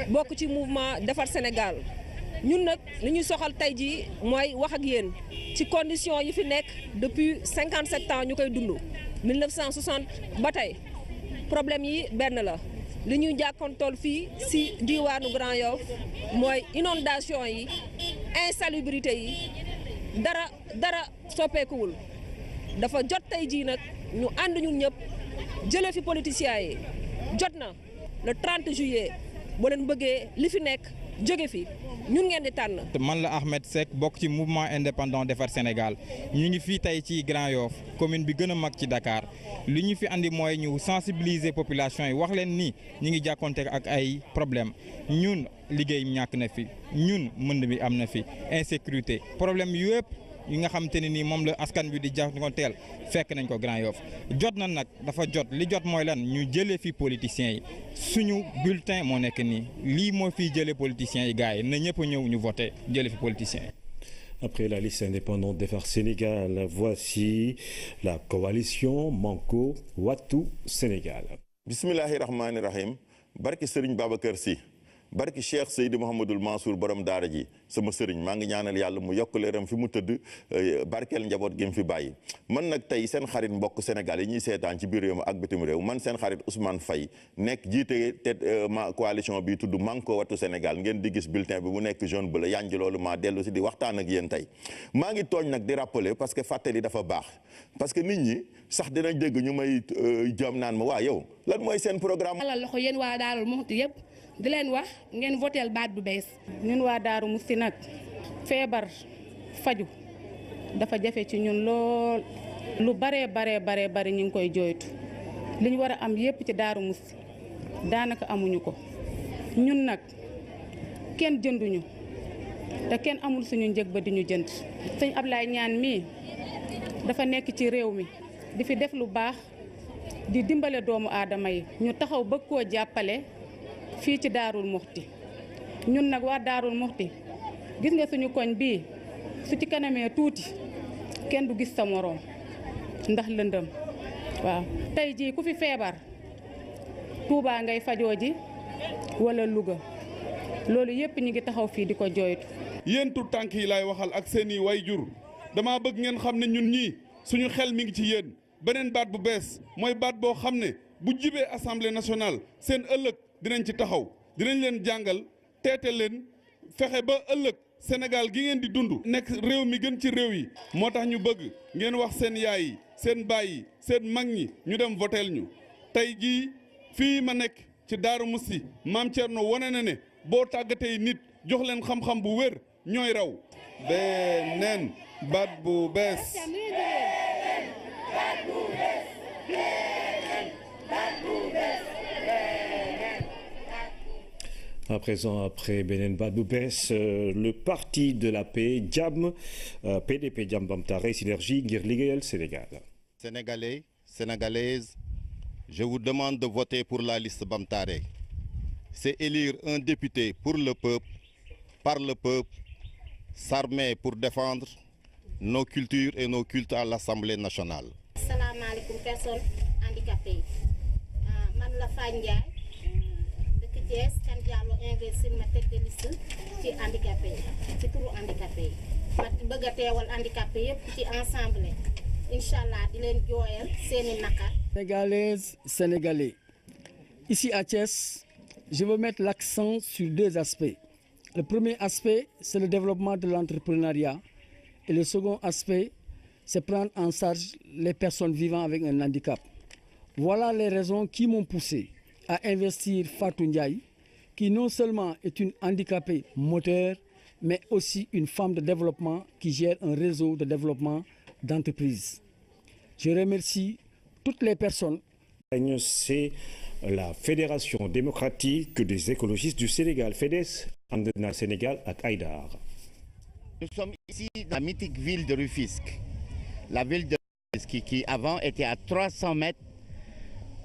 bokk ci mouvement Defar Sénégal ñun nag li ñuy soxal tey jii mooy wax ak yéen ci conditions yi fi nekk depuis 57 ans ñu koy dund 1960 ba tey problème yi benn la li ñuy jàkkoontool fii ci diwaanu Grand Yoff mooy inondation yi insalubrité yi dara soppeekuwul dafa jot tey jii nag ñu ànd ñun ñëpp jëlee fi politiciens yi jot na le 30 juillet boo leen bëggee li fi nekk jóge fi ñun ngeen di tànn. man la Ahmed Seck bokk ci mouvement indépendant Defar Sénégal ñu ngi fii tey ci Grand Yoff commune bi gën a mag ci Dakar li ñu fi andi mooy ñu sensibiliser population yi wax leen ni ñu ngi jàkkoonte ak ay problème ñun liggéey ñàkk na fi ñun mënd bi am na fi insécurité problème yëpp yi nga xamante ne nii moom la askan bi di jànkoonteel fekk nañ ko Grand Yoff jot na nag dafa jot li jot mooy lan ñu jëlee fi politiciens yi suñu bulletin moo nekk nii lii moo fiy jëlee politiciens yi gars yi na ñëpp ñëw ñu voté jëlee fi politiciens yi. Après la liste indépendante Defar Sénégal, voici la coalition Manko Wattu Sénégal. Bismillahi rahmani rahim. Barki Serigne Babacar Sy. Barki Cheikh Seydi Mouhamadoul Mansour borom daara ji sama sëriñ maa ngi ñaanal yàlla mu yokk leeram fi mu tëdd barkeel njaboot gi mu fi bàyyi man nag tey seen xarit mbokk Sénégal yi ñuy seetaan ci biir réew mi ak bitim réew man seen xarit Ousmane Faye nekk jiite te ma coalition bi tudd Manko Wattu Sénégal ngeen di gis bulletin bi mu nekk jaune bleu yanj loolu maa dellu si di waxtaan ak yéen tey maa ngi tooñ nag di rappeler parce que fàttali dafa baax parce que nit ñi sax dinañ dégg ñu may jëm naan ma waa yow lan mooy seen programme. loxo yéen waa Daaru Muxti yëpp di leen wax ngeen voteel baat bu bees. ñun waa Daaru Muxti nag feebar faju dafa jafe ci ñun lool lu bare ñu ngi koy jooytu li ñu war a am yépp ci Daaru Muxti daanaka amuñu ko ñun nag kenn jënduñu te kenn amul suñu njëg ba di ñu jënd. sëñ Ablaye Ñaan mii dafa nekk ci réew mi di fi def lu baax di dimbale doomu aadama yi ñu taxaw bëgg koo jàppale fii ci Daarul Muxti ñun nag waa Daarul Muxti gis nga suñu koñ bii su ci kanamee tuuti kenn du gis sa moroom ndax lëndëm waaw tey jii ku fi feebar Touba ngay fajoo ji wala Louga loolu yépp ñi ngi taxaw fii di ko jooytu. yéen tout tànk yi laay waxal ak seeni wayjur dama bëgg ngeen xam ne ñun ñii suñu xel mi ngi ci yéen beneen baat bu bees mooy baat boo xam ne bu jibee assemblée nationale seen ëllëg dinañ ci taxaw dinañ leen jàngal teete leen fexe ba ëllëg Sénégal gi ngeen di dund nekk réew mi gën ci réew yi moo tax ñu bëgg ngeen wax seen yaay yi seen baay yi seen mag ñi ñu dem voteel ñu tey jii fii ma nekk ci Daaru Muxti Maam Thierno wane na ne boo tàggatee nit jox leen xam-xam bu wér ñooy raw beneen baat bu bees. À présent, après Benen Badoubès, le parti de la paix, Jam, PDP Jam Bamtare, Synergie, ngir liggéeyal Sénégal. Sénégalais, Sénégalaises, je vous demande de voter pour la liste Bamtare. C'est élire un député pour le peuple, par le peuple, s'armer pour défendre nos cultures et nos cultes à l'Assemblée nationale. Salam alaikum personnes handicapées. Man la Fagne Ndiaye. Thiès kan Diallo investir ma tête de liste ci handicapé ci turu handicapé ma bëgg a teewal handicapé yépp ci ensemble inchallah di leen jooyal seeni naqar. Sénégalaises, Sénégalais, ici à Thiès, je veux mettre l'accent sur deux aspects. Le premier aspect, c'est le développement de l'entrepreneuriat et le second aspect, c'est prendre en charge les personnes vivant avec un handicap. Voilà les raisons qui m'ont poussé à investir Fatou Ndiaye, qui non seulement est une handicapée moteur, mais aussi une femme de développement qui gère un réseau de développement d'entreprises. Je remercie toutes les personnes. C'est la Fédération démocratique des écologistes du Sénégal, FEDES, Andena Sénégal à Aïdar. Nous sommes ici dans la mythique ville de Rufisque. La ville de Rufisque qui avant était à 300 mètres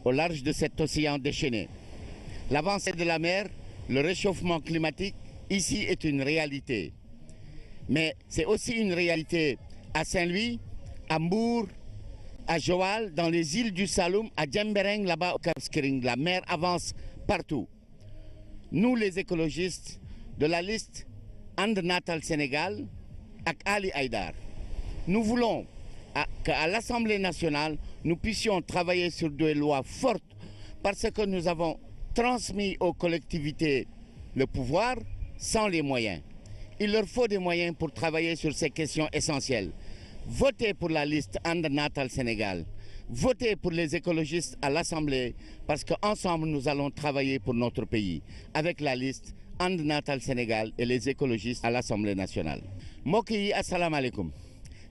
au large de cet océan déchaîné. L'avancée de la mer, le réchauffement climatique, ici est une réalité. Mais c'est aussi une réalité à Saint-Louis, à Mbour, à Joal, dans les îles du Saloum, à Djembereng, là-bas au Cap Skirring. La mer avance partout. Nous, les écologistes de la liste And Natal Sénégal, avec Ali Haïdar, nous voulons qu'à l'Assemblée nationale, nous puissions travailler sur des lois fortes parce que nous avons transmis aux collectivités le pouvoir sans les moyens. Il leur faut des moyens pour travailler sur ces questions essentielles. Votez pour la liste And Natal Sénégal. votez pour les écologistes à l'Assemblée parce qu'ensemble nous allons travailler pour notre pays avec la liste And Natal Sénégal et les écologistes à l'Assemblée nationale. mbokk yi asalaamaaleykum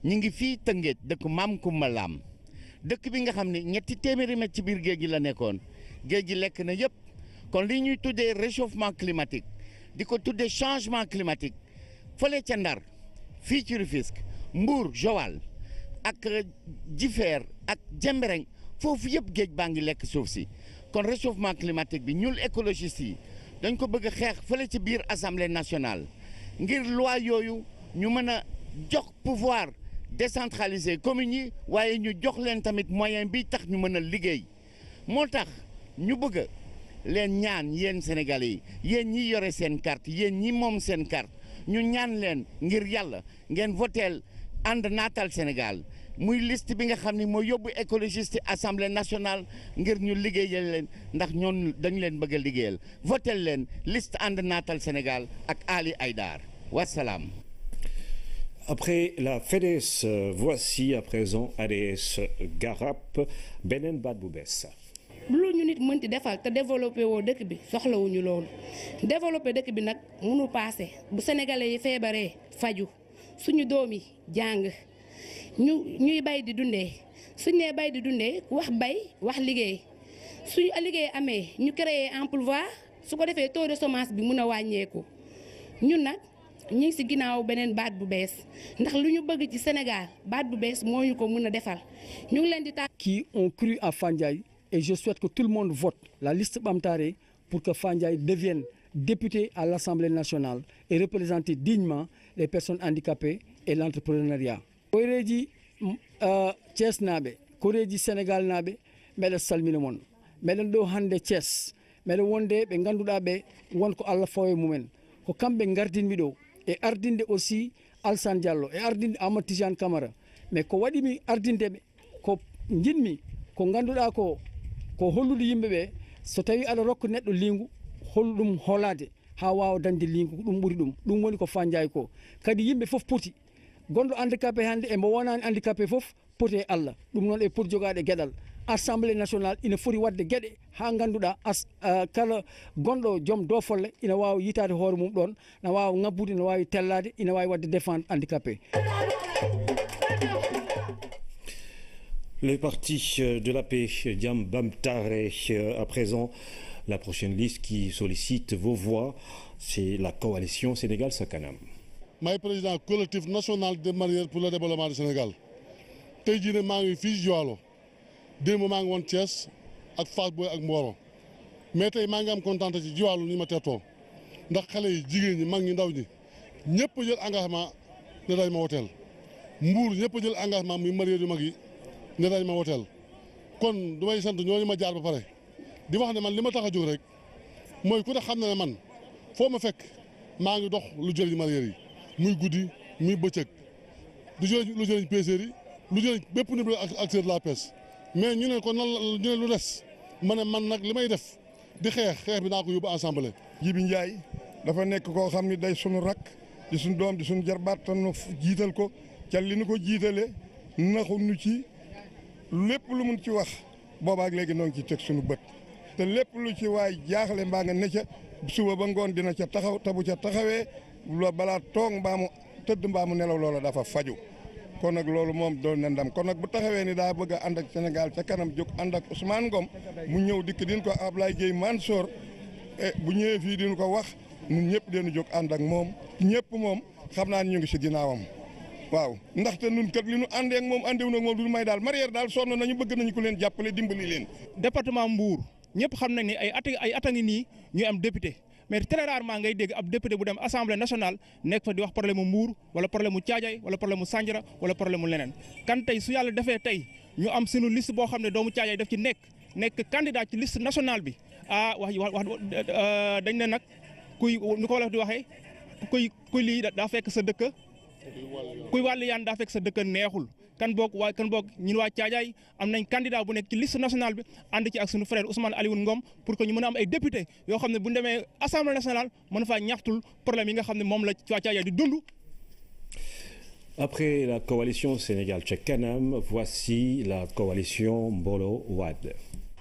ñu ngi fii Tëngéej dëkk Maam Kumba Lam dëkk bi nga xam ne ñetti téeméeri mètre ci biir géej gi la nekkoon géej gi lekk na yëpp kon li ñuy tuddee réchauffement climatique di ko tuddee changement climatique fële ca Ndar fii ci Rufisque Mbour Joal ak Jifeer ak Jembereng foofu yëpp géej baa ngi lekk suuf si kon réchauffement climatique bi ñun écologistes yi dañ ko bëgg a xeex fële ci biir assemblée nationale ngir loi yooyu ñu mën a jox pouvoir décentralisé communes yi waaye ñu jox leen tamit moyen bi tax ñu mën a liggéey moo tax ñu bëgg leen ñaan yéen Sénégalais yi yéen ñi yore seen carte yéen ñi moom seen carte ñu ñaan leen ngir yàlla ngeen voteel And Natal Sénégal muy liste bi nga xam ne moo yóbbu écologiste assemblée nationale ngir ñu liggéeyal leen ndax ñoon dañu leen bëgg a liggéeyal voteel leen liste And Natal Sénégal ak Ali Haïdar wasalaam. Après la FEDES, voici à présent ADS Garap beneen baat bu bees. lu ñu nit mënti defal te développé woo dëkk bi soxlawuñu loolu développé dëkk bi nag mënu paase bu sénégalais yi feebaree faju suñu doom yi jàng ñuy bay di dundee suñu nee bay di dundee wax bay wax liggéey suñu liggéey amee ñu créer emploi su ko defee taux de chômage bi mun a wàññeeku ñun nag ñu ngi ci ginnaaw beneen baat bu bees ndax lu ñu bëgg ci Sénégal baat bu bees moo ñu ko mën a defal ñu ngi leen di qui ont cru à Fandiaye et je souhaite que tout le monde vote la liste Bamtaré pour que Fandiaye devienne député à l'Assemblée nationale et représenter dignement les personnes handicapées et l'entrepreneuriat. Koreji Thiès naɓe koreji Sénégal naɓe mbeɗa salmina moon mbeɗen ɗo hannde Thiès mbeɗa wonde ɓe ngannduɗaa ɓe wonko Allah fawi mumen ko kamɓe gardinmi ɗo e ardinde aussi Alassane Diallo e ardinde Amadou Tidiane Camara mais ko waɗimi ardindeɓe ko jinmi ko ngannduɗaa ko hollude yimɓe ɓe so tawi aɗa rokka neɗɗo lingu hol ɗum holade ha wawa dañde lingu ɗum ɓuuri ɗum woni ko Fandiaye ko kadi yimɓe fof poti gonɗo handicapé hannde e mo wonani handicapé fof poti e Allah ɗum noon e pour jogade gueɗal assemblée nationale ina foti wadde gueɗe ha ganduɗa kala gonɗo joom dofolle ina wawa yitade hoore mum ɗon ina wawa ngabbude ina wawi tellade ina wawi wadde défendre handicapé. Le parti de la paix, Diam Bamtaré, à présent, la prochaine liste qui sollicite vos voix, c'est la coalition Sénégal sa kanam. maay président collectif national des mareyeurs pour le développement du Sénégal tey jii ne maa ngi fii Joalo démb maa ngi woon Thiès ak Fass Boye ak Mboro mais tey maa ngi am kontaan ci Joalo ni ma teetoo ndax xale yi jigéen ñi mag ñi ndaw ñi ñëpp jël engagement ne dañ ma woteel Mbour ñëpp jël engagement muy mareyeur yu mag yi ne dañ ma woteel kon du may sant ñooñu ma jaar ba pare di wax ne man li ma tax a jóg rek mooy ku ne xam na ne man foo ma fekk maa ngi dox lu jëriñ mareyeur yi muy guddi muy bëccëg lu jëriñ pêcheurs yi lu jëriñ bépp niveau acteur de la pêche mais ñu ne kon nan ñu ne lu des ma ne man nag li may def di xeex bi naa ko yóbbu assemblée. Jibi Ndiaye dafa nekk koo xam ni day sunu rakk di sunu doom di sunu jarbaat te nu jiital ko ca li nu ko jiitale naxu nu ci lépp lu mun ci wax boobaak léegi noo ngi ci teg sunu bët te lépp lu ci waay jaaxle mbaa nga ne ca suba ba ngoon dina ca taxaw te bu ca taxawee loo balaa toog mbaa mu tëdd mbaa mu nelaw loola dafa faju kon nag loolu moom doon na ndam kon nag bu taxawee ni daa bëgg a ànd ak Sénégal ca kanam jóg ànd ak Ousmane Ngom mu ñëw dikk din ko Ablaye Dieye Mansour bu ñëwee fii din ko wax ñun ñëpp dinu jóg ànd ak moom ñëpp moom xam naa ni ñu ngi si ginnaawam waaw ndaxte nun kat li nu àndee ak moom àndewu nag moom du may daal mareyeur daal sonn nañu bëgg nañu ko leen jàppale dimbali leen. département Mbour ñëpp xam nañ ni ay at a ngi nii ñu am député mais très rarement ngay dégg ab député bu dem assemblée nationale nekk fa di wax problème mu Mbour wala problème mu Thiadiaye wala problème mu Sandiara wala problème mu leneen kan tey su yàlla defee tey ñu am sunu liste boo xam ne doomu Thiadiaye daf ci nekk candidat ci liste nationale bi wax dañ ne nag kuy nu ko wolof di waxee kuy lii daa fekk sa dëkk kuy wàllu yaan daa fekk sa dëkk neexul kan boog ñun waa Thiadiaye am nañ candidat bu nekk ci liste nationale bi ànd ci ak sunu frère Ousmane Alioune Ngom pour que ñu mën a am ay député yoo xam ne bu ñu demee assemblée nationale mën faa ñaxtul problème yi nga xam ne moom la waa Thiadiaye di dund. Après la coalition Sénégal ca Kanam, voici la coalition Mbolo Wade.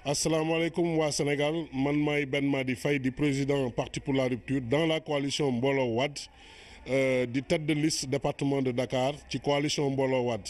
asalaamaaleykum waa Sénégal man maay Ben Madi Faye di président parti pour la rupture dans la coalition Mbolo Wade di tête de liste département de Dakar ci coalition Mbolo Wade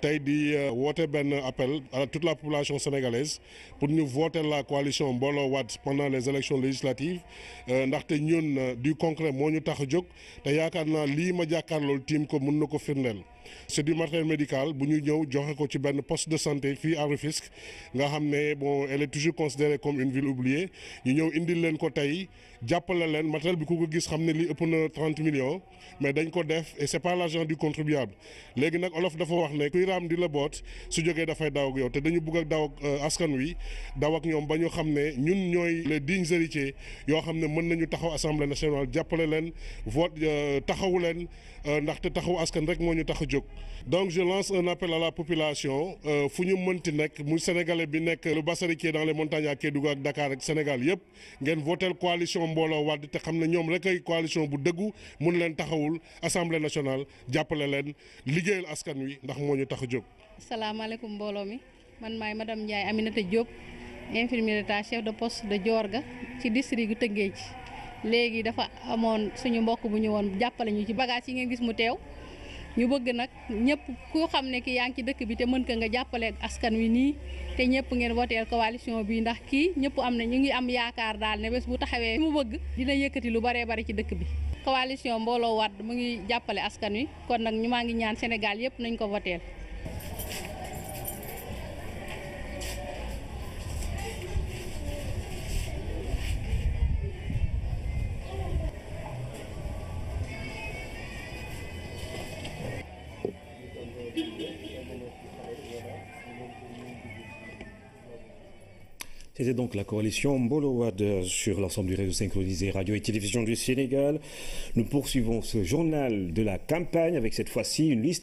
tey di woote benn appel à toute la population sénégalaise pour ñu voter la coalition Mbolo Wade pendant les élections législatives ndaxte ñun du concret moo ñu tax a jóg te yaakaar naa lii ma jàkkaarlool tiim ko mën na ko firndeel. C'est du matériel médical bu ñu ñëw joxe ko ci benn poste de santé fii à Rufisque nga xam ne bon elle est toujours considérée comme une ville oubliée ñu ñëw indil leen ko tey jàppale leen matériel bi ku ko gis xam ne lii ëpp na 30 millions mais dañ ko def et c'est pas l'argent du contribuable léegi nag olof dafa wax ne kuy raam di la boot su jógee dafay daw ak yow te dañu bëgg ak daw ak askan wi daw ak ñoom ba ñu xam ne ñun ñooy les dignes héritiers yoo xam ne mën nañu taxaw assemblée nationale jàppale leen vote taxawu leen ndaxte taxawu askan rek moo ñu tax a jóg. Donc je lance un appel à la population fu ñu mënti nekk muy sénégalais bi nekk le Bassari qui est dans les montagnes à Kédougou ak Dakar ak Sénégal yëpp ngeen votel coalition Mbolo Wade te xam ne ñoom rek ay coalition bu dëggu mun leen taxawul assemblée nationale jàppale leen liggéeyal askan wi ndax moo ñu tax a jóg. asalaamaaleykum mbooloo mi man maay madame Ndiaye Aminata Diop infirmière d'état chef de poste de Diorga ci district gu Tëngéej léegi dafa amoon suñu mbokk bu ñëwoon jàppale ñu ci bagage yi ngeen gis mu teew. ñu bëgg nag ñëpp ku xam ne ki yaa ngi ci dëkk bi te mën ko nga jàppale askan wi nii te ñëpp ngeen voteel coalition bi ndax kii ñëpp am na ñu ngi am yaakaar daal ne bés bu taxawee mu bëgg dina yëkkati lu baree bari ci dëkk bi. coalition Mbolo Wade mu ngi jàppale askan wi kon nag ñu maa ngi ñaan Sénégal yëpp nañ ko voteel. C'était donc la coalition Mbolo Wade sur l'ensemble du réseau synchronisé radio et télévision du Sénégal. Nous poursuivons ce journal de la campagne avec cette fois-ci une liste